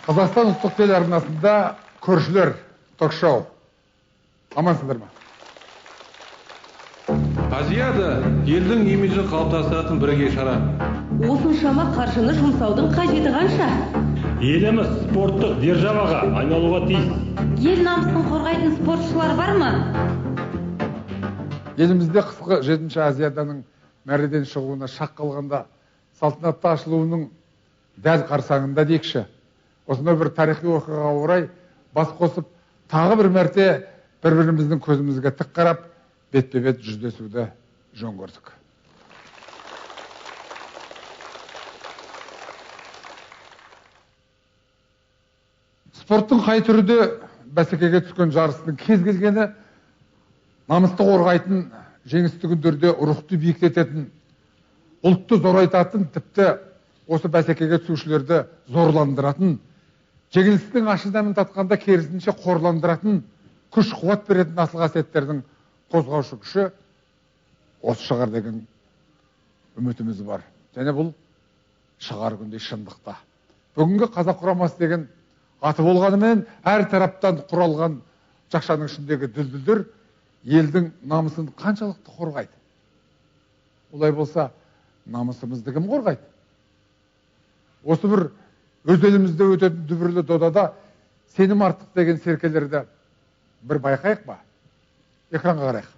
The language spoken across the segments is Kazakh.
Қазақстан ұлттық телеарнасында көршілер ток-шоу. Амансыңдар ма? Азияда елдің имиджін қалыптастыратын бірегей шара. Осыншама қаржыны жұмсаудың қажеті қанша? Еліміз спорттық державаға айналуға тиіс. Ел намысын қорғайтын спортшылар бар ма? Елімізде қысқы 7-ші Азияданың мәреден шығуына шақ қалғанда салтанатты ашылуының дәл қарсаңында дейікші. Осындай бір тарихи оқиғаға орай бас қосып, тағы бір мәрте бір-біріміздің көзімізге тік қарап, бетпе-бет жүздесуді жөн көрдік. Спорттың қай түрі де бәсекеге түскен жарыстың кез келгені намысты қорғайтын, жеңісті күндерде рухты биіктететін, ұлтты зорайтатын, тіпті осы бәсекеге түсушілерді зорландыратын, жеңілістің ащы дәмін татқанда керісінше қорландыратын, күш қуат беретін асыл қасиеттердің қозғаушы күші осы шығар деген үмітіміз бар. Және бұл шығар күндей шындықта. Бүгінгі қазақ құрамасы деген аты болғанымен әр тараптан құралған жақшаның ішіндегі дүлдүлдер елдің намысын қаншалықты қорғайды? Олай болса, намысымызды кім қорғайды? Осы бір өз елімізде өтетін дүбірлі додада сенім артық деген серкелерді бір байқайық ба? Экранға қарайық.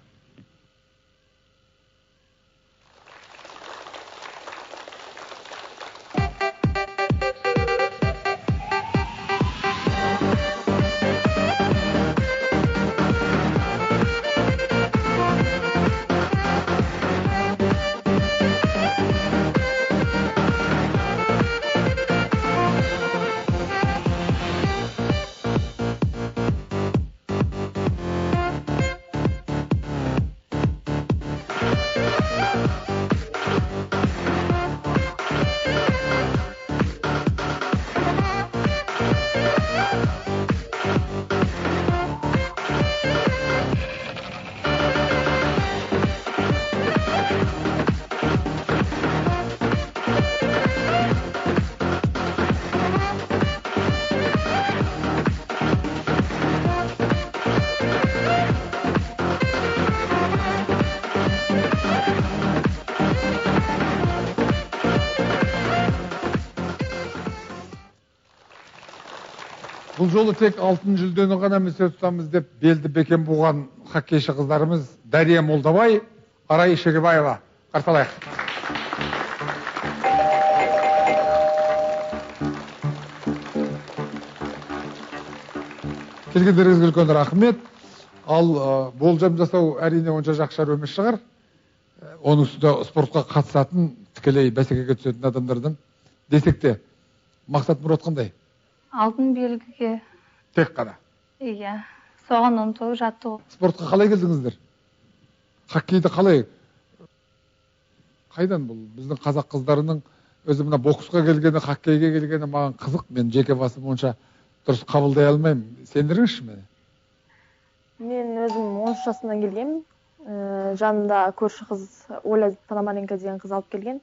Бұл жолы тек алтын жүлдені ғана місе тұтамыз деп белді бекем буған хоккейші қыздарымыз Дария Молдабай, Арай Шегебаева. Қарсалайық. Келгендеріңізге үлкен рахмет. Ал болжам жасау әрине онша жақшар емес шығар. Оның үстінде спортқа қатысатын, тікелей бәсекеге түсетін адамдардан десек те, мақсат мұрат қандай? Алтын белгіге. Тек қана? Иә, соған ұмтылып жаттығу. Спортқа қалай келдіңіздер? Хоккейді қалай? Қайдан бұл? Біздің қазақ қыздарының өзі мына боксқа келгені, хоккейге келгені маған қызық. Мен жеке басым онша дұрыс қабылдай алмаймын. Сендіріңізші мені? Мен өзім 13 жасымнан келгенмін. Жанымда көрші қыз Оля Пономаренко деген қыз алып келген.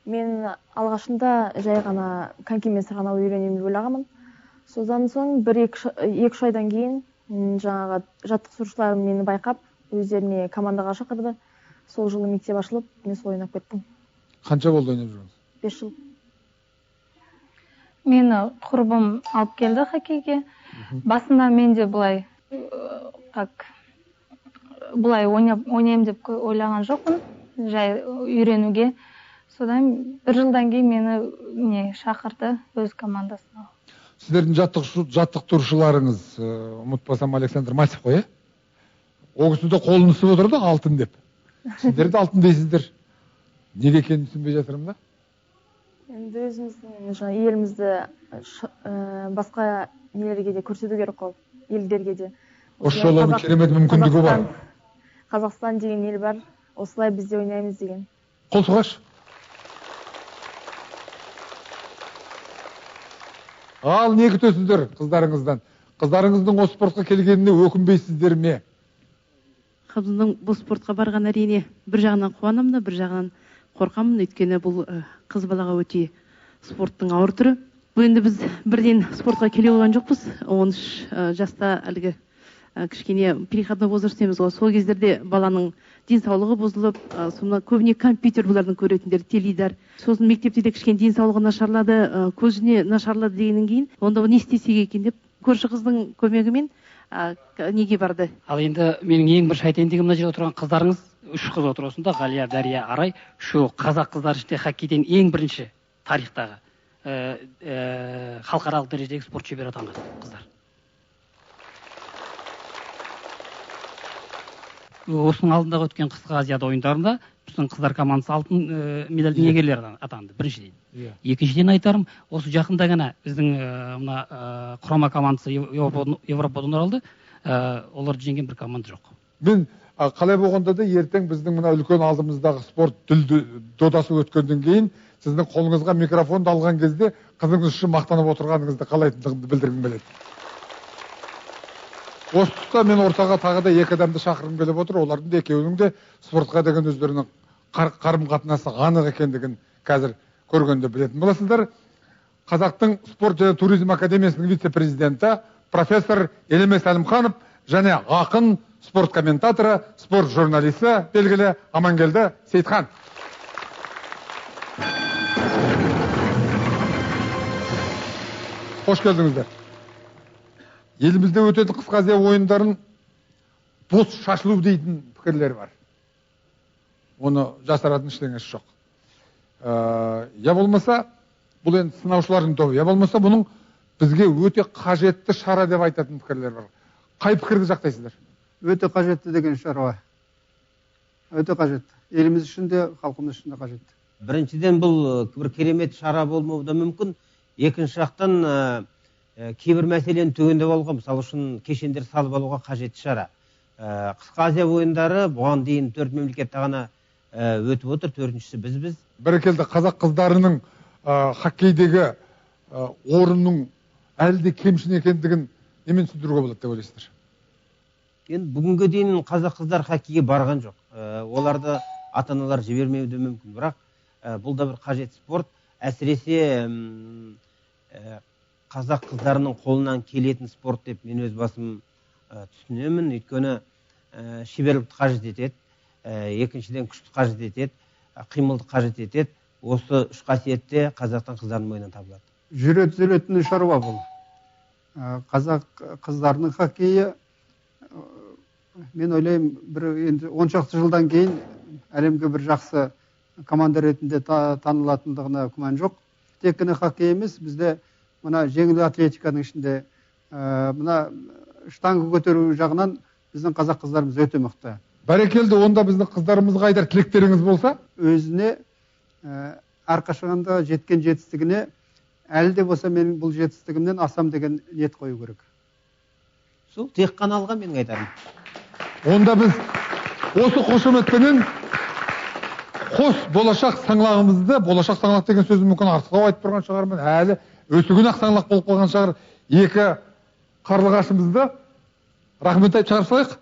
Мен алғашында жай ғана конькимен сырғанау үйренемін деп ойлағанмын. Содан соң 1-2 айдан кейін жаңағы жаттықтырушыларым мені байқап, өздеріне командаға шақырды. Сол жылы мектеп ашылып, мен сол ойнап кеттім. Қанша болды ойнап жүріңіз? 5 жыл. Мені құрбым алып келді хоккейге. Басында мен де бұлай ойнайым деп ойлаған жоқпын, жай үйренуге. Содан 1 жылдан кейін мені шақырды өз командасына. Сіздердің жаттықтырушыларыңыз, ұмытпасам, Александр Масев қой, о кісі де қолын үсіп отырды, алтын деп. Сіздер де алтын дейсіздер. Неге екенін түсінбей жатырмын да? Енді өзіміздің елімізді басқа нелерге де көрсету керек қой, елдерге де. Осы жолының керемет мүмкіндігі бар. Қазақстан деген ел бар, осылай біз де ойнаймыз деген. Қол соғаш. Ал не күтесіздер қыздарыңыздан? Қыздарыңыздың осы спортқа келгеніне өкінбейсіздер ме? Қызымның бұл спортқа барған әрине бір жағынан қуанамын да, бір жағынан қорқамын, өйткені бұл қыз балаға өте спорттың ауыр түрі. Бұл енді біз бірден спортқа келе қойған жоқпыз. 13 жаста әлгі кішкене переходной возраст дейміз ғой. Сол кездерде баланың денсаулығы бұзылып, соны көбіне компьютер бұлардың көретіндер, теледидар. Сосын мектепте де кішкене денсаулығы нашарлады, көзіне нашарлады дегеннен кейін, онда не істесек екен деп көрші қыздың көмегімен неге барды. Ал енді менің ең бірінші айтайын деген мына жерде отырған қыздарыңыз, 3 қыз отыр осында, Ғалия, Дария, Арай, үшеуі қазақ қыздар ішінде хоккейден ең бірінші тарихтағы халықаралық дәрежедегі спорт шебері атанған қыздар. Осының алдындағы өткен қысқы Азияда ойындарында біздің қыздар командасы алтын медальдің иегерлері атанды, біріншіден. Екіншіден айтарым, осы жақында ғана біздің мына құрама командасы Европадан оралды, олар жеңген бір команда жоқ. Мен қалай болғанда да ертең біздің мына үлкен алдымыздағы спорт додасы өткеннен кейін сіздің қолыңызға микрофонды алған кезде қызыңыз үшін мақтанып отырғаныңызды қалайтындығымды білдіргім келеді. Осы тұста мен ортаға тағы да 2 адамды шақырғым келіп отыр. Олардың да екеуінің де спортқа деген өздерінің қарым-қатынасы анық екендігін қазір көргенде білетін боласыздар. Қазақтың спорт және туризм академиясының вице-президенті профессор Елемес Әлімханов және ақын, спорт комментаторы, спорт журналисті белгілі Амангелді Сейітхан. Қош келдіңіздер. Елімізде өтетін қысқы Азия ойындарын бос шашылу дейтін пікірлер бар. Оны жасыратын ештеңесі жоқ. Я болмаса, бұл енді сынаушылардың тобы. Я болмаса, бұның бізге өте қажетті шара деп айтатын пікірлер бар. Қай пікірді жақтайсыздар? Өте қажетті деген шаруа. Өте қажетті. Еліміз үшін де, халқымыз үшін де қажетті. Біріншіден бұл бір керемет шара болмауы да мүмкін. Екінші жақтан кейбір мәселені төгендеп алуға, мысалы үшін кешендер салып алуға қажетті шара. Қысқы Азия ойындары бұған дейін 4 мемлекетте ғана өтіп отыр, 4-шісі біз. Бәрекелді, қазақ қыздарының хоккейдегі орынның әлі де кемшін екендігін немен түсіндіруге болады деп ойлайсыздар? Енді бүгінге дейін қазақ қыздар хоккейге барған жоқ. Оларды ата-аналар жібермеуі де мүмкін, бірақ бұл да бір қажет спорт. Әсіресе қазақ қыздарының қолынан келетін спорт деп мен өз басым түсінемін. Өйткені шеберлікті қажет етеді, екіншіден күшті қажет етеді, қимылды қажет етеді. Осы 3 қасиетте қазақтың қыздарының мойнынан табылады. Жүретін шаруа бұл. Қазақ қыздарының хоккейі, мен ойлаймын, бір 10 шақты жылдан кейін әлемге бір жақсы команда ретінде танылатындығына күмән жоқ. Тек қана хоккей емес, бізде мына жеңіл атлетиканың ішінде мына штанга көтеру жағынан біздің қазақ қыздарымыз өте мықты. Бәрекелді, онда біздің қыздарымызға айтар тілектеріңіз болса? Өзіне әрқашанда жеткен жетістігіне әлі де болса мен бұл жетістігімнен асам деген ниет қою керек. Сол тек қана алға менің айтарым. Онда біз осы қошеметпенен қос болашақ саңлағымызды, болашақ саңлақ деген сөзі мүмкін артықтау айтып тұрған шығармын, әлі өсігін-ақ саңлақ болып қалған шығар, 2 қарлығашымызды рахмет айтып шығарып салайық.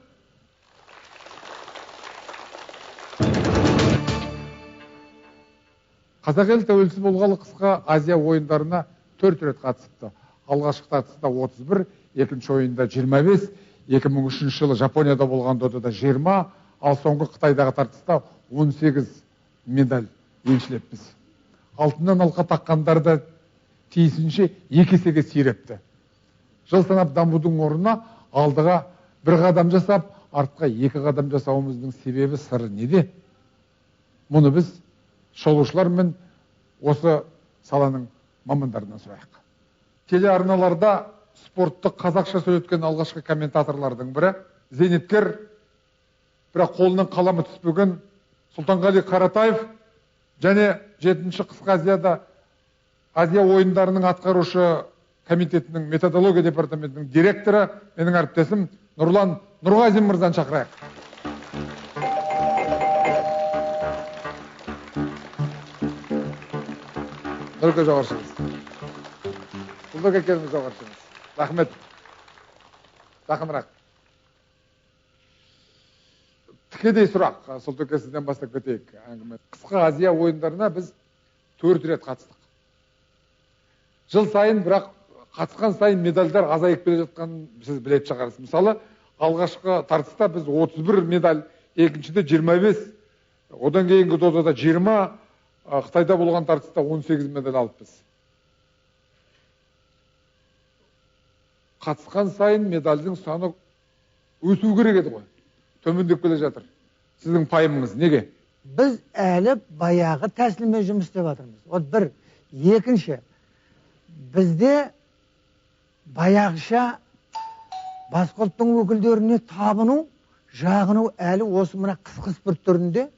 Қазақ елі тәуелсіз болғалы қысқы Азия ойындарына 4 рет қатысыпты. Алғашқы тартыста 31, екінші ойында 25, 2003 жылы Жапонияда болған додада 20, ал соңғы Қытайдағы тартыста 18 медаль еншілеппіз. Алтыннан алқа таққандарды тиісінше 2 есеге сирепті. Жыл санап дамудың орнына алдыға 1 қадам жасап, артқа 2 қадам жасауымыздың себебі сыры неде? Мұны біз шолушылар мен осы саланың мамандарынан сұрайық. Телеарналарда спортты қазақша сөйлеткен алғашқы комментаторлардың бірі зейнеткер, бірақ қолынан қаламы түспеген Сұлтанғали Қаратаев және 7-ші қысқы Азияда Азия ойындарының атқарушы комитетінің методология департаментінің директоры, менің әріптесім Нұрлан Нұрғазин мырзаны шақырайық. Нұрға жоғаршыңыз. Бұлдық екеніңіз жоғаршыңыз. Рахмет. Жақынырақ. тікелей сұрақ, Сұлтеке сізден бастап кетейік әңгіме. Қысқы Азия ойындарына біз 4 рет қатыстық. Жыл сайын бірақ қатысқан сайын медальдар азайып келе жатқанын сіз білетін шығарсыз. Мысалы, алғашқы тартыста біз 31 медаль, екіншіде 25, одан кейінгі додада 20, Қытайда болған тартыста 18 медаль алыппыз. Қатысқан сайын медальдің саны өсу керек еді ғой. Төмендеп келе жатыр. Сіздің пайымыңыз неге? Біз әлі баяғы тәсілмен жұмыс істеп жатырмыз. Ол бір. Екінші, бізде баяғыша басқа ұлттың өкілдеріне табыну, жағыну әлі осы мына қысқы спорт түрінде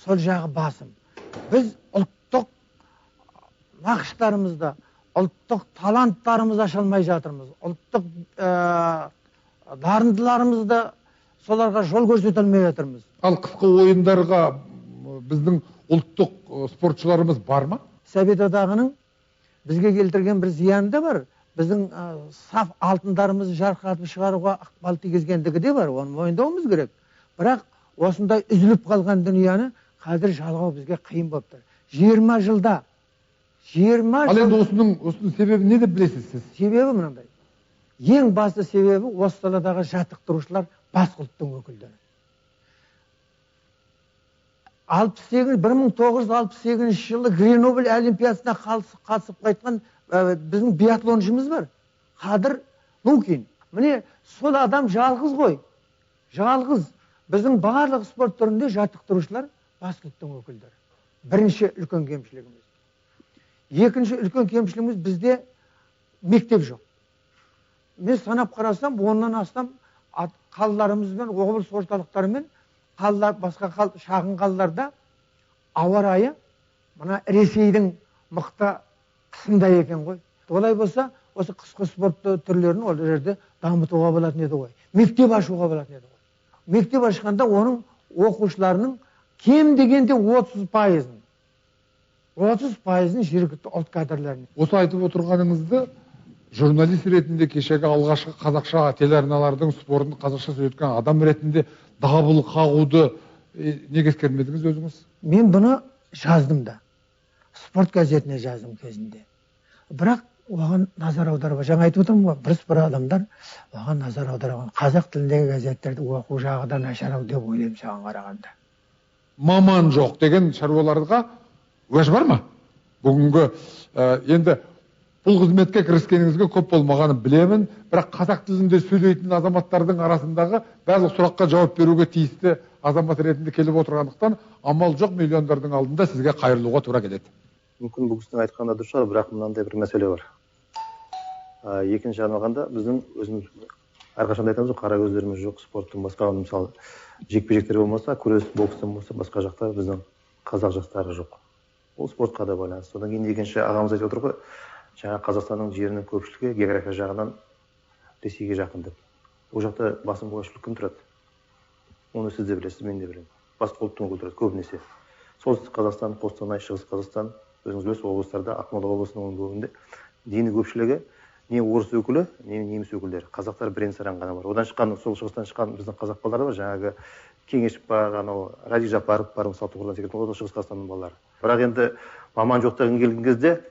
сол жағы басым. Біз ұлттық нақыштарымызды, ұлттық таланттарымызды аша алмай жатырмыз. Ұлттық дарындыларымызды соларға жол көрсете алмай жатырмыз. Ал қысқы ойындарға біздің ұлттық спортшыларымыз бар ма? Совет одағының бізге келтірген бір зияны да бар. Біздің саф алтындарымызды жарқыратып шығаруға ықпал тигізгендігі де бар. Оны мойындауымыз керек. Бірақ осындай үзіліп қалған дүнияны қазір жалғау бізге қиын болып тұр. 20 жылда. Ал енді осының себебі не деп білесіз сіз? Себебі мынандай. Ең басты себебі осы саладағы жаттықтырушылар басқа ұлттың өкілдері. 1968 жылы Гренобль олимпиадасына қатысып қайтқан біздің биатлоншымыз бар. Қадыр Лукин. Міне сол адам жалғыз ғой. Жалғыз. Біздің барлық спорт түрінде жаттықтырушылар басқа ұлттың өкілдері. Бірінші үлкен кемшілігіміз. Екінші үлкен кемшілігіміз бізде мектеп жоқ. Мен санап қарасам, 10-нан астам қалаларымызбен, облыс орталықтарымен, басқа шағын қалаларда ауа райы мына Ресейдің мықты қысымда екен ғой. Олай болса, осы қысқы спорт түрлерін ол жерде дамытуға болатын еді ғой. Мектеп ашуға болатын еді ғой. Мектеп ашқанда оның оқушыларының кем дегенде 30%-ын жергілікті ұлт кадрларының. Осы айтып отырғаныңызды журналист ретінде кешегі алғашқы қазақша телеарналардың спортын қазақша сөйлеткен адам ретінде дабыл қағуды неге ескермедіңіз өзіңіз? Мен бұны жаздым да. Спорт газетіне жаздым кезінде. Бірақ оған назар аударып, жаңа айтып отырмын ғой, бір адамдар оған назар аударған. Қазақ тіліндегі газеттерді оқу жағы да нашарау деп ойлаймын саған қарағанда. Маман жоқ деген шаруаларға уәж бар ма? Бүгінгі енді бұл қызметке кіріскеніңізге көп болмағанын білемін, бірақ қазақ тілінде сөйлейтін азаматтардың арасындағы барлық сұраққа жауап беруге тиісті азамат ретінде келіп отырғандықтан амал жоқ миллиондардың алдында сізге қайырылуға тура келеді. Мүмкін бұл кісінің айтқанда дұрыс шығар, бірақ мынандай бір мәселе бар. Екінші арналғанда біздің өзіміз әрқашанда айтамыз, қара көздеріміз жоқ, спорттың басқа мысалы жекпе-жектер болмаса, күрес, бокстан болса, басқа жақта біздің қазақ жастары жоқ. Ол спортқа да байланысты. Содан кейін екінші ағамыз айтып отыр ғой, жаңа Қазақстанның жерінің көпшілігі география жағынан Ресейге жақын деп. Ол жақта басым көпшілік кім тұрады? Оны сіз де білесіз, мен де білемін. Басқа ұлттың өкілі тұрады көбінесе. Солтүстік Қазақстан, Қостанай, Шығыс Қазақстан, өзіңіз білесіз, облыстарда, Ақмола облысының бөлігінде дені көпшілігі не орыс өкілі, не неміс өкілдері. Қазақтар бірен-саран ғана бар. Одан шыққан, сол шығыстан шыққан біздің қазақ балалары бар, жаңағы Кеңешов бар, анау Ради Жапаров бар, мысалы Тоғжан секілді, ол да Шығыс Қазақстанның балалары. Бірақ енді маман жоқтаған келген кезде,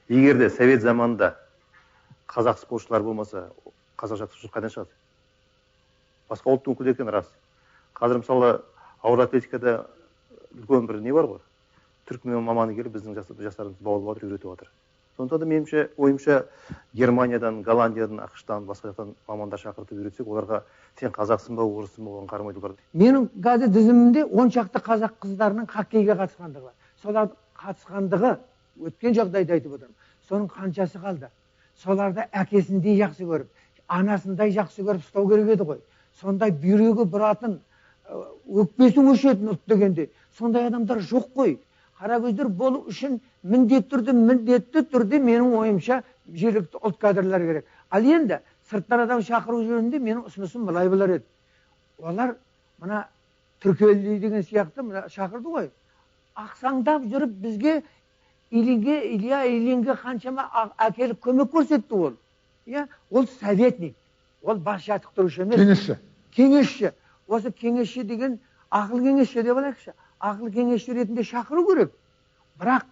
егер де совет заманында қазақ спортшылар болмаса, қазақ жаттықтырушылар қайдан шығады? Басқа ұлттың өкілдері екен рас. Қазір мысалы ауыр атлетикада үлкен бір не бар ғой? Түркмен маманы келіп біздің жастарымызды баулып жатыр, үйретіп жатыр. Сондықтан да меніңше, ойымша Германиядан, Голландиядан, ақш-тан, басқа жақтан мамандар шақыртып үйретсек, оларға сен қазақсың ба, орыссың ба, оған қарамайды олар. Менің қазір тізімімде 10 шақты қазақ қыздарының хоккейге қатысқандығы бар. Солар қатысқандығы өткен жағдайда айтып отырмын. Соның қаншасы қалды? Соларды әкесіндей жақсы көріп, анасындай жақсы көріп ұстау керек еді ғой. Сондай бүйрегі бұратын, өкпесі өшетін ұлт дегенде сондай адамдар жоқ қой. Қаракөздер болу үшін міндетті түрде менің ойымша жергілікті ұлт кадрлар керек. Ал енді сырттан адам шақыру жөнінде менің ұсынысым былай болар еді. Олар мына Түркелі деген сияқты шақырды ғой. Ақсаңдап жүріп бізге Ильинге қаншама әкеліп көмек көрсетті ол. Ол советник, ол бас жаттықтырушы емес. Кеңесші. Кеңесші. Осы кеңесші деген ақыл кеңесші деп алайықшы ақыл кеңесші ретінде шақыру керек бірақ